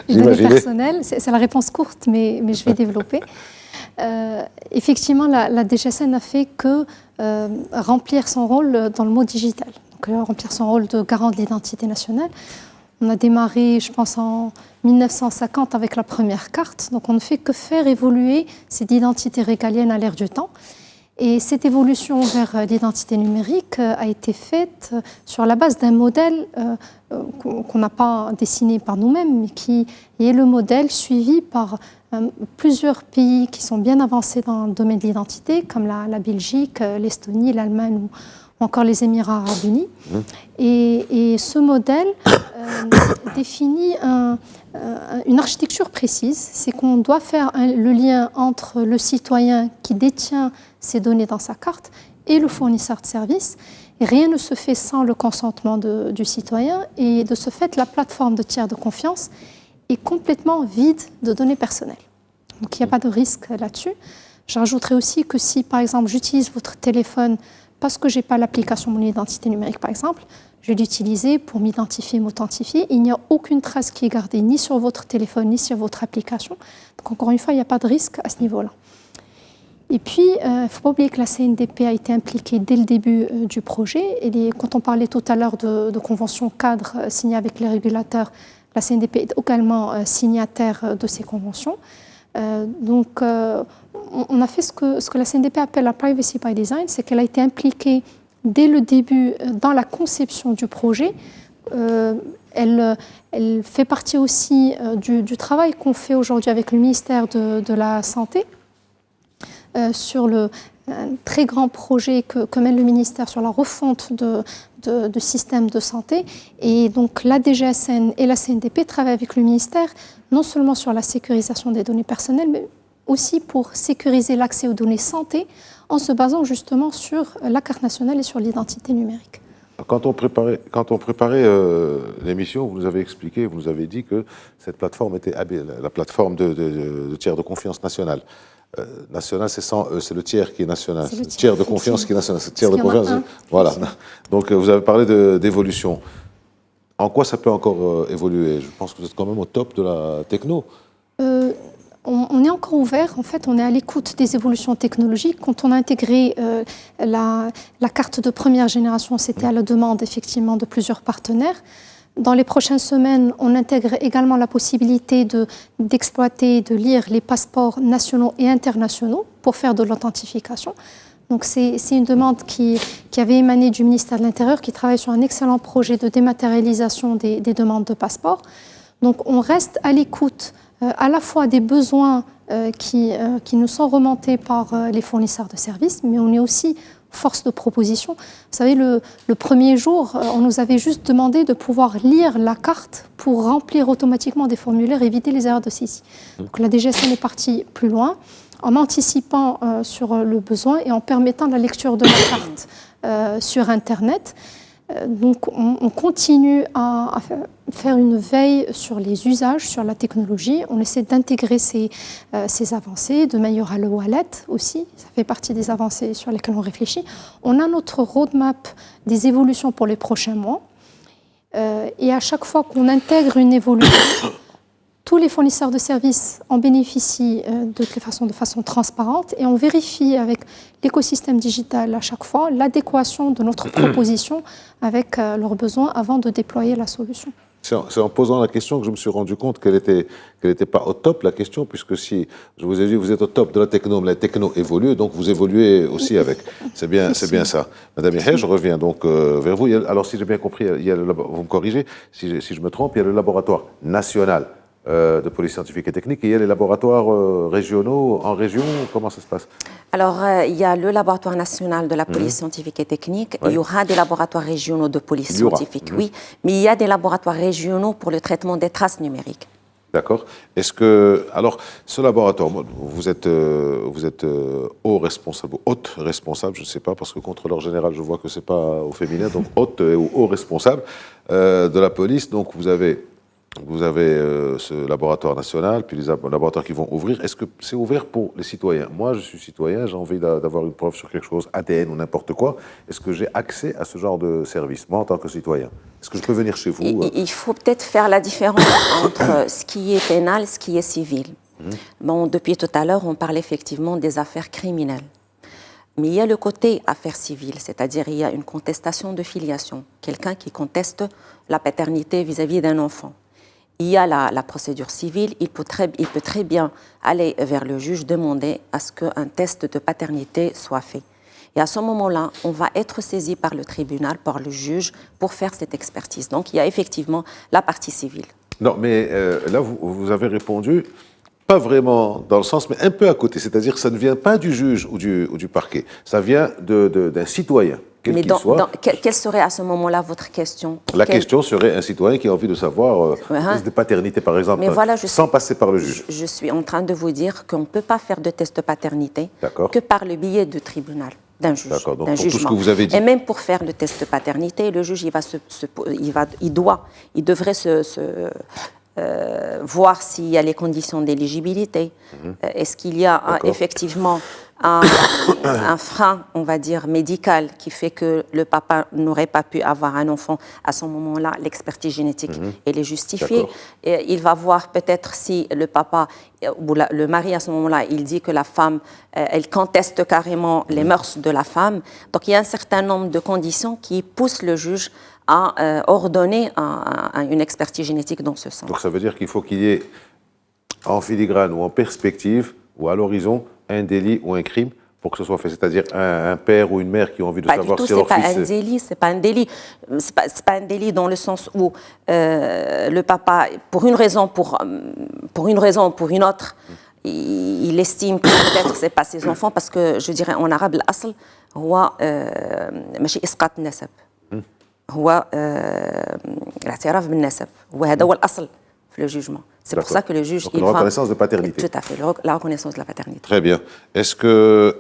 données personnelles. C'est la réponse courte, mais je vais développer. Effectivement, la DGSN n'a fait que remplir son rôle dans le mode digital. Donc, remplir son rôle de garant de l'identité nationale. On a démarré, je pense, en 1950 avec la première carte. Donc, on ne fait que faire évoluer cette identité régalienne à l'ère du temps. Et cette évolution vers l'identité numérique a été faite sur la base d'un modèle qu'on n'a pas dessiné par nous-mêmes, mais qui est le modèle suivi par plusieurs pays qui sont bien avancés dans le domaine de l'identité, comme la Belgique, l'Estonie, l'Allemagne ou encore les Émirats arabes unis. Et ce modèle définit une architecture précise, c'est qu'on doit faire le lien entre le citoyen qui détient ces données dans sa carte et le fournisseur de services. Et rien ne se fait sans le consentement du citoyen, et de ce fait, la plateforme de tiers de confiance est complètement vide de données personnelles. Donc il n'y a pas de risque là-dessus. Je rajouterai aussi que si, par exemple, j'utilise votre téléphone parce que je n'ai pas l'application Mon Identité Numérique, par exemple, je vais l'utiliser pour m'identifier, m'authentifier. Il n'y a aucune trace qui est gardée ni sur votre téléphone, ni sur votre application. Donc, encore une fois, il n'y a pas de risque à ce niveau-là. Et puis, il ne faut pas oublier que la CNDP a été impliquée dès le début du projet. Et quand on parlait tout à l'heure de conventions cadres signées avec les régulateurs, la CNDP est également signataire de ces conventions. Donc, on a fait ce que la CNDP appelle la privacy by design, c'est qu'elle a été impliquée dès le début dans la conception du projet. Elle fait partie aussi du travail qu'on fait aujourd'hui avec le ministère de la Santé sur un très grand projet que mène le ministère sur la refonte de systèmes de santé. Et donc la DGSN et la CNDP travaillent avec le ministère non seulement sur la sécurisation des données personnelles, mais aussi pour sécuriser l'accès aux données santé en se basant justement sur la carte nationale et sur l'identité numérique. Quand on préparait l'émission, vous nous avez expliqué, vous nous avez dit que cette plateforme était la plateforme de tiers de confiance nationale. National, c'est le tiers qui est national. C'est le tiers de confiance qui est national. C'est le tiers de confiance. Voilà. Donc, vous avez parlé d'évolution. En quoi ça peut encore évoluer? Je pense que vous êtes quand même au top de la techno. On est encore ouvert, en fait, on est à l'écoute des évolutions technologiques. Quand on a intégré la carte de première génération, c'était à la demande effectivement de plusieurs partenaires. Dans les prochaines semaines, on intègre également la possibilité d'exploiter, de lire les passeports nationaux et internationaux pour faire de l'authentification. Donc c'est une demande qui avait émané du ministère de l'Intérieur, qui travaille sur un excellent projet de dématérialisation des demandes de passeports. Donc on reste à l'écoute à la fois des besoins qui nous sont remontés par les fournisseurs de services, mais on est aussi force de proposition. Vous savez, le premier jour, on nous avait juste demandé de pouvoir lire la carte pour remplir automatiquement des formulaires et éviter les erreurs de saisie. Donc la DGSN est partie plus loin, en anticipant sur le besoin et en permettant la lecture de la carte sur Internet. Donc on continue à faire une veille sur les usages, sur la technologie. On essaie d'intégrer ces avancées, de meilleur à wallet aussi. Ça fait partie des avancées sur lesquelles on réfléchit. On a notre roadmap des évolutions pour les prochains mois. Et à chaque fois qu'on intègre une évolution, tous les fournisseurs de services en bénéficient de façon transparente et on vérifie avec l'écosystème digital à chaque fois l'adéquation de notre proposition avec leurs besoins avant de déployer la solution. C'est en posant la question que je me suis rendu compte qu'elle était pas au top, la question, puisque si je vous ai dit vous êtes au top de la techno, mais la techno évolue, donc vous évoluez aussi avec. C'est bien ça. Madame Yahya, je reviens donc vers vous. Alors si j'ai bien compris, vous me corrigez si je me trompe, il y a le laboratoire national de police scientifique et technique, et il y a les laboratoires régionaux en région. Comment ça se passe? Alors, il y a le laboratoire national de la police scientifique et technique. Oui. Il y aura des laboratoires régionaux de police scientifique, oui. Mais il y a des laboratoires régionaux pour le traitement des traces numériques. D'accord. Est-ce que, alors, ce laboratoire, vous êtes haut responsable, ou haute responsable, je ne sais pas, parce que contrôleur général, je vois que c'est pas au féminin, donc haute ou haut responsable de la police. Donc, vous avez ce laboratoire national, puis les laboratoires qui vont ouvrir. Est-ce que c'est ouvert pour les citoyens? Moi, je suis citoyen, j'ai envie d'avoir une preuve sur quelque chose, ADN ou n'importe quoi. Est-ce que j'ai accès à ce genre de service, moi, en tant que citoyen? Est-ce que je peux venir chez vous? Il faut peut-être faire la différence entre ce qui est pénal et ce qui est civil. Bon, depuis tout à l'heure, on parle effectivement des affaires criminelles. Mais il y a le côté affaires civiles, c'est-à-dire il y a une contestation de filiation. Quelqu'un qui conteste la paternité vis-à-vis d'un enfant. Il y a la procédure civile, il peut très bien aller vers le juge, demander à ce qu'un test de paternité soit fait. Et à ce moment-là, on va être saisi par le tribunal, par le juge, pour faire cette expertise. Donc, il y a effectivement la partie civile. Non, mais là, vous avez répondu, pas vraiment dans le sens, mais un peu à côté. C'est-à-dire que ça ne vient pas du juge ou du parquet. Ça vient d'un citoyen. Mais quelle serait à ce moment-là votre question? La question serait un citoyen qui a envie de savoir test de paternité, par exemple, voilà, sans passer par le juge. Je suis en train de vous dire qu'on ne peut pas faire de test de paternité que par le biais du tribunal, d'un juge, d'un jugement. Tout ce que vous avez dit. Et même pour faire le test de paternité, le juge il devrait voir s'il y a les conditions d'éligibilité. Est-ce qu'il y a effectivement un frein, on va dire, médical qui fait que le papa n'aurait pas pu avoir un enfant? À ce moment-là, l'expertise génétique, elle est justifiée. Et il va voir peut-être si le papa ou le mari, à ce moment-là, il dit que la femme, elle conteste carrément les mœurs de la femme. Donc, il y a un certain nombre de conditions qui poussent le juge à ordonner une expertise génétique dans ce sens. Donc, ça veut dire qu'il faut qu'il y ait en filigrane ou en perspective ou à l'horizon un délit ou un crime pour que ce soit fait, c'est-à-dire un père ou une mère qui ont envie de savoir si leur fils... C'est pas un délit, c'est pas un délit dans le sens où le papa, pour une raison ou pour une autre, il estime que peut-être c'est pas ses enfants, parce que je dirais en arabe, l'asl, هو ماشي إسقاط النسب هو الاعتراف بالنسب وهذا هو الأصل في le jugement. C'est pour ça que le juge... Donc, la reconnaissance de paternité. Tout à fait, la reconnaissance de la paternité. Très bien. Est-ce que...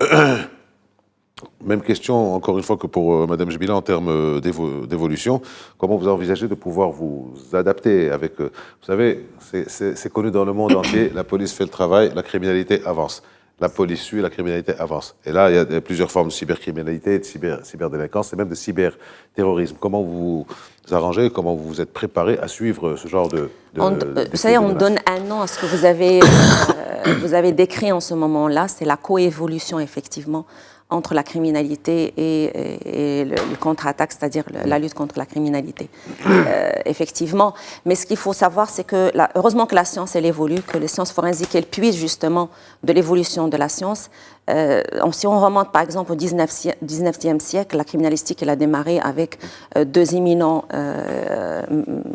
Même question, encore une fois, que pour Madame Jbila, en termes d'évolution. Comment vous envisagez de pouvoir vous adapter avec... Vous savez, c'est connu dans le monde entier, la police fait le travail, la criminalité avance. la police suit, la criminalité avance. Et là, il y a plusieurs formes de cybercriminalité, de cyberdélinquance et même de cyberterrorisme. Comment vous vous arrangez, comment vous vous êtes préparé à suivre ce genre de vous savez, on donne un nom à ce que vous avez décrit en ce moment-là, c'est la coévolution, effectivement, entre la criminalité et le contre-attaque, c'est-à-dire la lutte contre la criminalité. Effectivement. Mais ce qu'il faut savoir, c'est que, heureusement que la science, elle évolue, que les sciences forensiques, elles puissent justement de l'évolution de la science. Si on remonte, par exemple, au 19e siècle, la criminalistique, elle a démarré avec deux éminents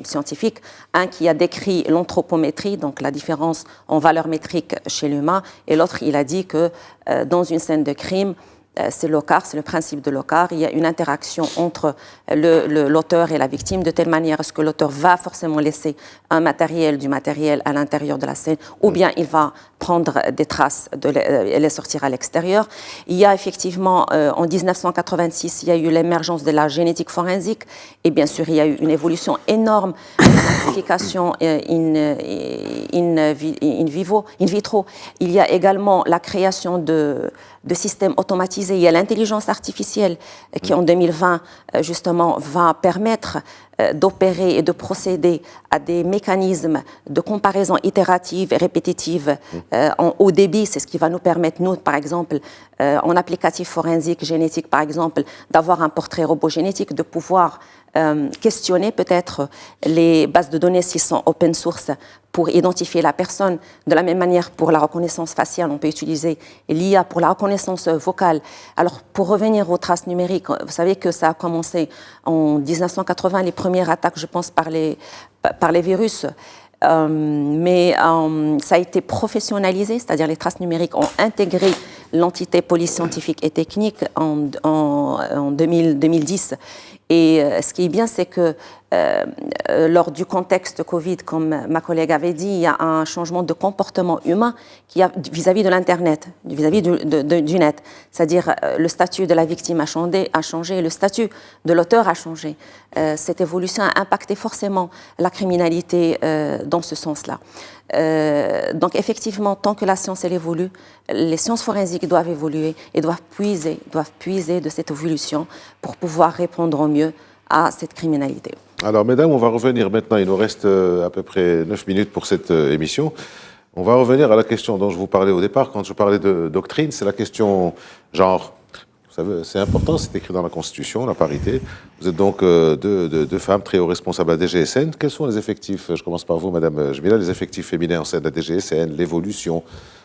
scientifiques. Un qui a décrit l'anthropométrie, donc la différence en valeur métrique chez l'humain, et l'autre, il a dit que dans une scène de crime, c'est l'OCAR, c'est le principe de l'OCAR. Il y a une interaction entre l'auteur et la victime, de telle manière à ce que l'auteur va forcément laisser du matériel à l'intérieur de la scène, ou bien il va prendre des traces et les sortir à l'extérieur. Il y a effectivement, en 1986, il y a eu l'émergence de la génétique forensique, et bien sûr, il y a eu une évolution énorme de l'amplification in vitro. Il y a également la création de systèmes automatisés. Il y a l'intelligence artificielle qui, en 2020, justement, va permettre d'opérer et de procéder à des mécanismes de comparaison itérative et répétitive en haut débit. C'est ce qui va nous permettre, nous, par exemple, en applicatif forensique, génétique, par exemple, d'avoir un portrait robot génétique, de pouvoir questionner peut-être les bases de données s'ils sont open source pour identifier la personne. De la même manière, pour la reconnaissance faciale, on peut utiliser l'IA pour la reconnaissance vocale. Alors, pour revenir aux traces numériques, vous savez que ça a commencé en 1980, les premières attaques, je pense, par les virus. Mais ça a été professionnalisé, c'est-à-dire les traces numériques ont intégré l'entité police scientifique et technique en 2010. Et ce qui est bien, c'est que lors du contexte Covid, comme ma collègue avait dit, il y a un changement de comportement humain vis-à-vis de l'Internet, vis-à-vis du net. C'est-à-dire le statut de la victime a changé, le statut de l'auteur a changé. Cette évolution a impacté forcément la criminalité dans ce sens-là. Donc effectivement, tant que la science elle évolue, les sciences forensiques doivent évoluer et doivent puiser de cette évolution pour pouvoir répondre au mieux à cette criminalité. Alors mesdames, on va revenir maintenant, il nous reste à peu près 9 minutes pour cette émission. On va revenir à la question dont je vous parlais au départ, quand je parlais de doctrine, c'est la question genre. Vous savez, c'est important, c'est écrit dans la Constitution, la parité. Vous êtes donc deux femmes très hauts responsables à la DGSN. Quels sont les effectifs, je commence par vous, Madame Jmila, les effectifs féminins en sein de la DGSN, l'évolution?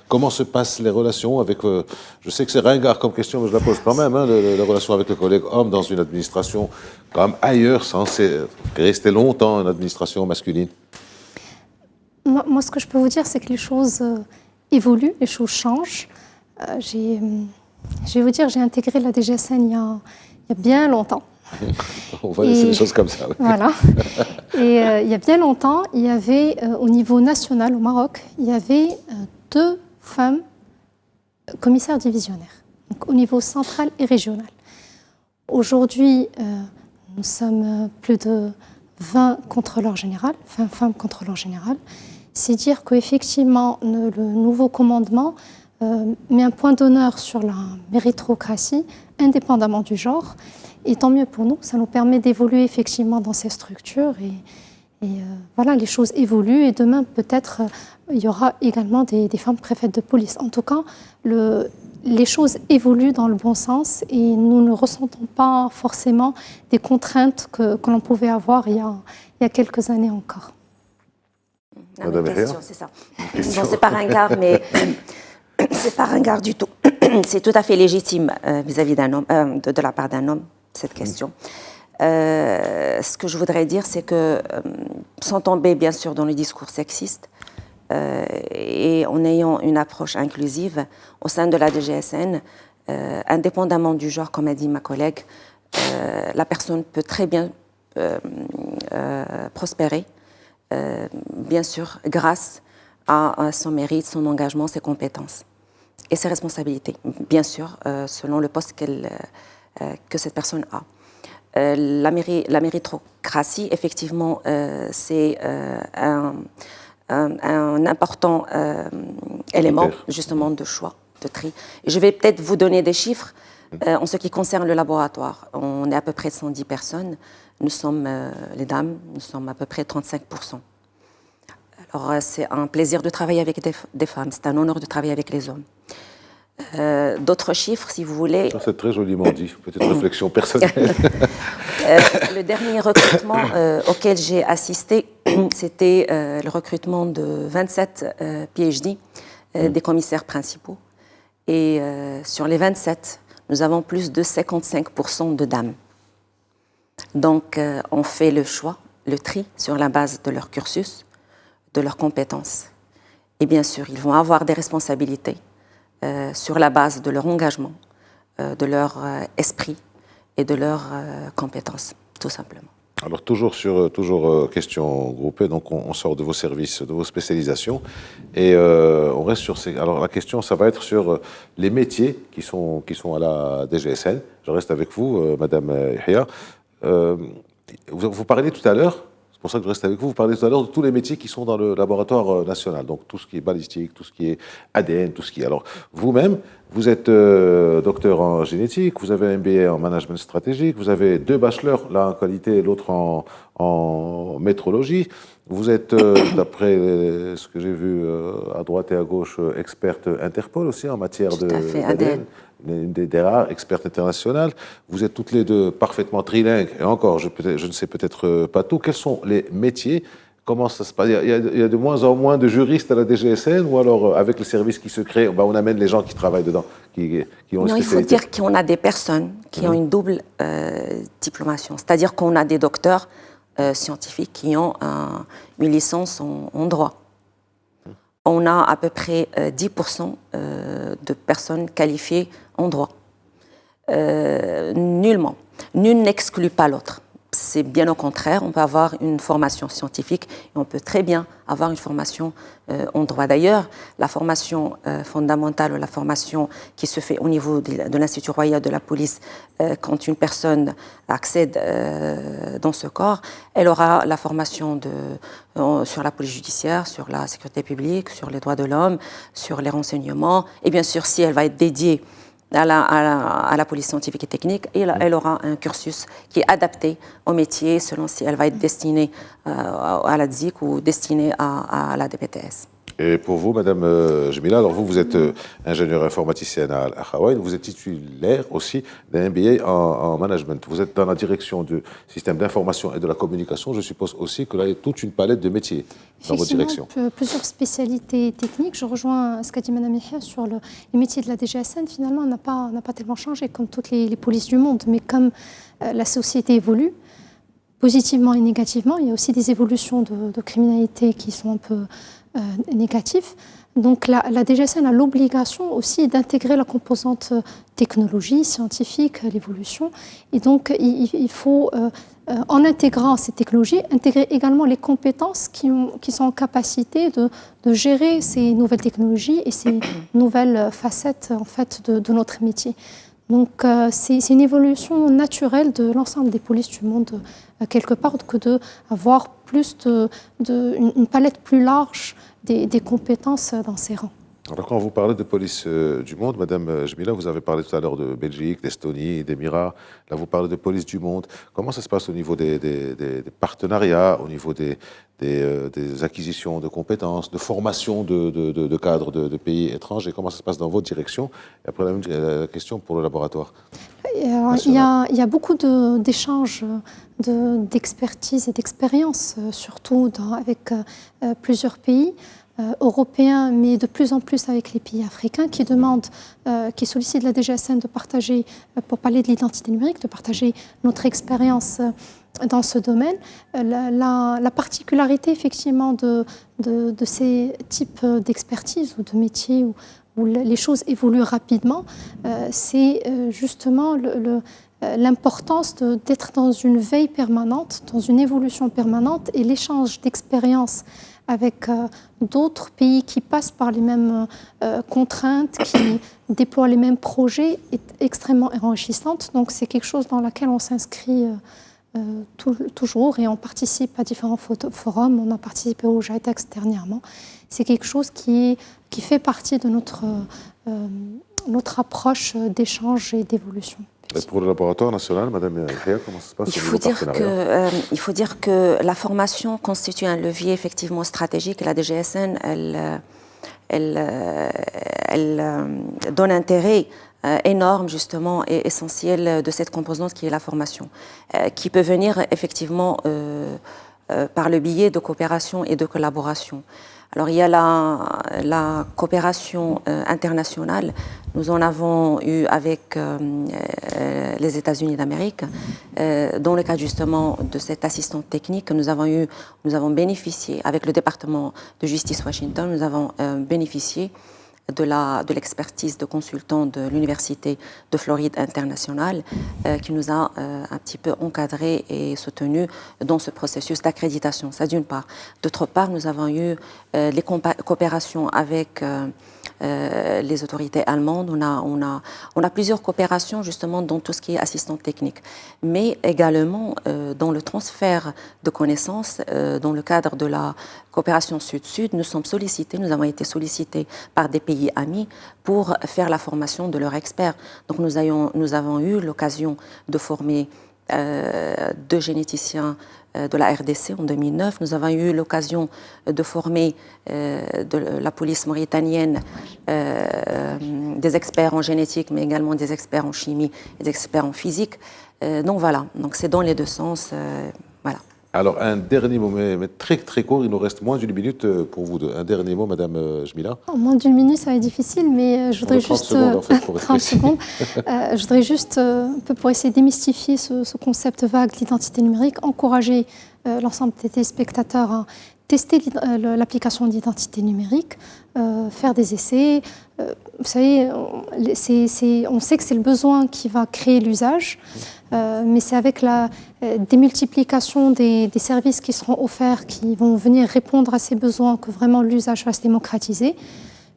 Comment se passent les relations avec... je sais que c'est ringard comme question, mais je la pose quand même, hein, les relations avec les collègues hommes dans une administration quand même ailleurs, censée rester longtemps une administration masculine. Moi, ce que je peux vous dire, c'est que les choses évoluent, les choses changent. Je vais vous dire, j'ai intégré la DGSN il y a bien longtemps. On va laisser les choses comme ça. Oui. Voilà. Et il y a bien longtemps, il y avait, au niveau national, au Maroc, il y avait 2 femmes commissaires divisionnaires, donc au niveau central et régional. Aujourd'hui, nous sommes plus de 20 contrôleurs généraux, 20 femmes contrôleurs générales. C'est dire qu'effectivement, le nouveau commandement met un point d'honneur sur la méritocratie, indépendamment du genre. Et tant mieux pour nous, ça nous permet d'évoluer effectivement dans ces structures. Et voilà, les choses évoluent. Et demain, peut-être, il y aura également des femmes préfètes de police. En tout cas, les choses évoluent dans le bon sens et nous ne ressentons pas forcément des contraintes que l'on pouvait avoir il y a quelques années encore. Question, c'est ça. Bon, c'est pas ringard, mais c'est pas ringard du tout. C'est tout à fait légitime vis-à-vis d'un homme, de la part d'un homme, cette question. Ce que je voudrais dire, c'est que sans tomber bien sûr dans le discours sexiste et en ayant une approche inclusive au sein de la DGSN, indépendamment du genre, comme a dit ma collègue, la personne peut très bien prospérer, bien sûr, grâce à son mérite, son engagement, ses compétences et ses responsabilités, bien sûr, selon le poste que cette personne a. La méritocratie, effectivement, c'est un important élément, justement, de choix de tri. Et je vais peut-être vous donner des chiffres en ce qui concerne le laboratoire. On est à peu près 110 personnes. Nous sommes, les dames, nous sommes à peu près 35%. Alors, c'est un plaisir de travailler avec des femmes. C'est un honneur de travailler avec les hommes. D'autres chiffres, si vous voulez. Ça, c'est très joliment dit. Petite réflexion personnelle. Le dernier recrutement auquel j'ai assisté, c'était le recrutement de 27 PhD, des commissaires principaux. Et sur les 27, nous avons plus de 55% de dames. Donc, on fait le choix, le tri sur la base de leur cursus, de leurs compétences. Et bien sûr, ils vont avoir des responsabilités sur la base de leur engagement, de leur esprit et de leurs compétences, tout simplement. Alors, toujours question groupée, donc on sort de vos services, de vos spécialisations, et on reste sur ces... Alors, la question, ça va être sur les métiers qui sont à la DGSN. Je reste avec vous, Madame Yahia. Vous parlez tout à l'heure, c'est pour ça que je reste avec vous, vous parlez tout à l'heure de tous les métiers qui sont dans le laboratoire national, donc tout ce qui est balistique, tout ce qui est ADN, tout ce qui est... Alors, vous-même, vous êtes docteur en génétique, vous avez un MBA en management stratégique, vous avez 2 bachelors, l'un en qualité et l'autre en métrologie. Vous êtes, d'après ce que j'ai vu à droite et à gauche, experte Interpol aussi en matière d'ADN. Des rares expertes internationales. Vous êtes toutes les 2 parfaitement trilingues. Et encore, je ne sais peut-être pas tout. Quels sont les métiers? Comment ça se passe? Il y a de moins en moins de juristes à la DGSN, ou alors avec le service qui se crée, on amène les gens qui travaillent dedans, qui ont non, il faut dire qu'on a des personnes qui ont une double diplomation. C'est-à-dire qu'on a des docteurs scientifiques qui ont une licence en droit. On a à peu près 10% de personnes qualifiées en droit. Nullement. Nul n'exclut pas l'autre. C'est bien au contraire, on peut avoir une formation scientifique et on peut très bien avoir une formation en droit. D'ailleurs, la formation fondamentale ou la formation qui se fait au niveau de l'Institut royal de la police, quand une personne accède dans ce corps, elle aura la formation sur la police judiciaire, sur la sécurité publique, sur les droits de l'homme, sur les renseignements. Et bien sûr, si elle va être dédiée à la police scientifique et technique, et elle aura un cursus qui est adapté au métier selon si elle va être destinée à la DZIC ou destinée à la DPTS. Et pour vous, Madame Jemila, alors vous êtes ingénieure informaticienne à Hawaï, vous êtes titulaire aussi d'un MBA en management. Vous êtes dans la direction du système d'information et de la communication. Je suppose aussi que là, il y a toute une palette de métiers dans votre direction. Plusieurs spécialités techniques. Je rejoins ce qu'a dit Madame Yahia sur les métiers de la DGSN. Finalement, n'a pas tellement changé comme toutes les polices du monde, mais comme la société évolue, positivement et négativement, il y a aussi des évolutions de criminalité qui sont un peu négatifs. Donc la DGSN a l'obligation aussi d'intégrer la composante technologie, scientifique, l'évolution. Et donc il faut, en intégrant ces technologies, intégrer également les compétences qui sont en capacité de gérer ces nouvelles technologies et ces nouvelles facettes en fait, de notre métier. Donc c'est une évolution naturelle de l'ensemble des polices du monde, quelque part, que d'avoir plus une palette plus large des compétences dans ces rangs. Alors quand vous parlez de police du monde, Madame Jemila, vous avez parlé tout à l'heure de Belgique, d'Estonie, d'Émirats. Là, vous parlez de police du monde. Comment ça se passe au niveau des partenariats, au niveau des acquisitions de compétences, de formation de cadres de pays étrangers? Comment ça se passe dans votre direction? Et après, la question pour le laboratoire. Il y a beaucoup d'échanges, d'expertise et d'expérience, surtout avec plusieurs pays européens, mais de plus en plus avec les pays africains qui sollicitent la DGSN de partager, pour parler de l'identité numérique, de partager notre expérience dans ce domaine. La particularité effectivement de ces types d'expertise ou de métiers où les choses évoluent rapidement, c'est justement l'importance d'être dans une veille permanente, dans une évolution permanente, et l'échange d'expériences avec d'autres pays qui passent par les mêmes contraintes, qui déploient les mêmes projets, est extrêmement enrichissante. Donc c'est quelque chose dans lequel on s'inscrit toujours, et on participe à différents forums. On a participé au GITEX dernièrement. C'est quelque chose qui fait partie de notre approche d'échange et d'évolution. Et pour le laboratoire national, Madame Yahia, comment ça se passe au niveau partenariat? Il faut dire que la formation constitue un levier effectivement stratégique. La DGSN, elle donne intérêt énorme justement et essentiel de cette composante qui est la formation, qui peut venir effectivement par le biais de coopération et de collaboration. Alors il y a la coopération internationale. Nous en avons eu avec les États-Unis d'Amérique. Dans le cadre justement de cette assistante technique, nous avons bénéficié avec le département de justice Washington, nous avons bénéficié de l'expertise de consultants de l'Université de Floride internationale qui nous a un petit peu encadrés et soutenus dans ce processus d'accréditation. Ça d'une part. D'autre part, nous avons eu les coopérations avec les autorités allemandes. On a plusieurs coopérations justement dans tout ce qui est assistance technique, mais également dans le transfert de connaissances dans le cadre de la coopération Sud-Sud. Nous avons été sollicités par des pays amis pour faire la formation de leurs experts. Donc nous avons eu l'occasion de former deux généticiens de la RDC en 2009. Nous avons eu l'occasion de former de la police mauritanienne des experts en génétique, mais également des experts en chimie et des experts en physique. Donc voilà, donc c'est dans les deux sens. Voilà. Alors, un dernier mot, mais très très court, il nous reste moins d'une minute pour vous deux. Un dernier mot, Madame Jmila. Moins d'une minute, ça va être difficile, mais je voudrais 30 juste... secondes, en fait, pour 30 secondes. Je voudrais juste, un peu pour essayer de démystifier ce concept vague d'identité numérique, encourager l'ensemble des téléspectateurs à tester l'application d'identité numérique, faire des essais. Vous savez, on sait que c'est le besoin qui va créer l'usage, mais c'est avec la démultiplication des services qui seront offerts, qui vont venir répondre à ces besoins, que vraiment l'usage va se démocratiser.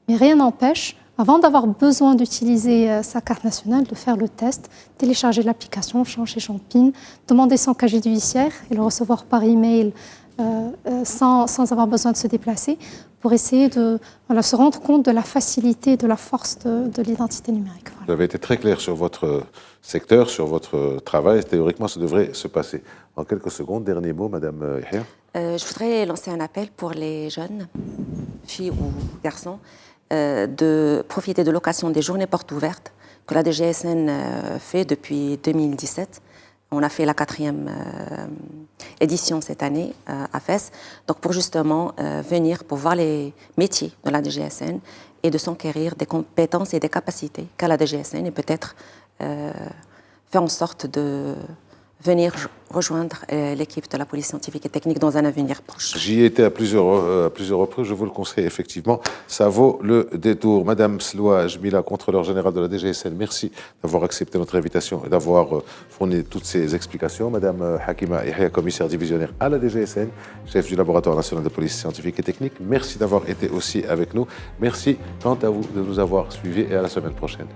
Mais rien n'empêche, avant d'avoir besoin d'utiliser sa carte nationale, de faire le test, télécharger l'application, changer son PIN, demander son casier judiciaire et le recevoir par email sans avoir besoin de se déplacer, pour essayer de se rendre compte de la facilité, de la force de l'identité numérique. Voilà. Vous avez été très clair sur votre secteur, sur votre travail. Théoriquement, ça devrait se passer. En quelques secondes, dernier mot, Madame Yahia. Je voudrais lancer un appel pour les jeunes, filles ou garçons, de profiter de l'occasion des journées portes ouvertes que la DGSN fait depuis 2017. On a fait la 4e édition cette année à Fès, donc pour justement venir pour voir les métiers de la DGSN et de s'enquérir des compétences et des capacités qu'a la DGSN et peut-être faire en sorte de venir rejoindre l'équipe de la police scientifique et technique dans un avenir proche. J'y étais à plusieurs reprises, je vous le conseille effectivement, ça vaut le détour. Madame Sloa Jmila, contrôleur général de la DGSN, merci d'avoir accepté notre invitation et d'avoir fourni toutes ces explications. Madame Hakima Yahia, commissaire divisionnaire à la DGSN, chef du laboratoire national de police scientifique et technique, merci d'avoir été aussi avec nous. Merci quant à vous de nous avoir suivis et à la semaine prochaine.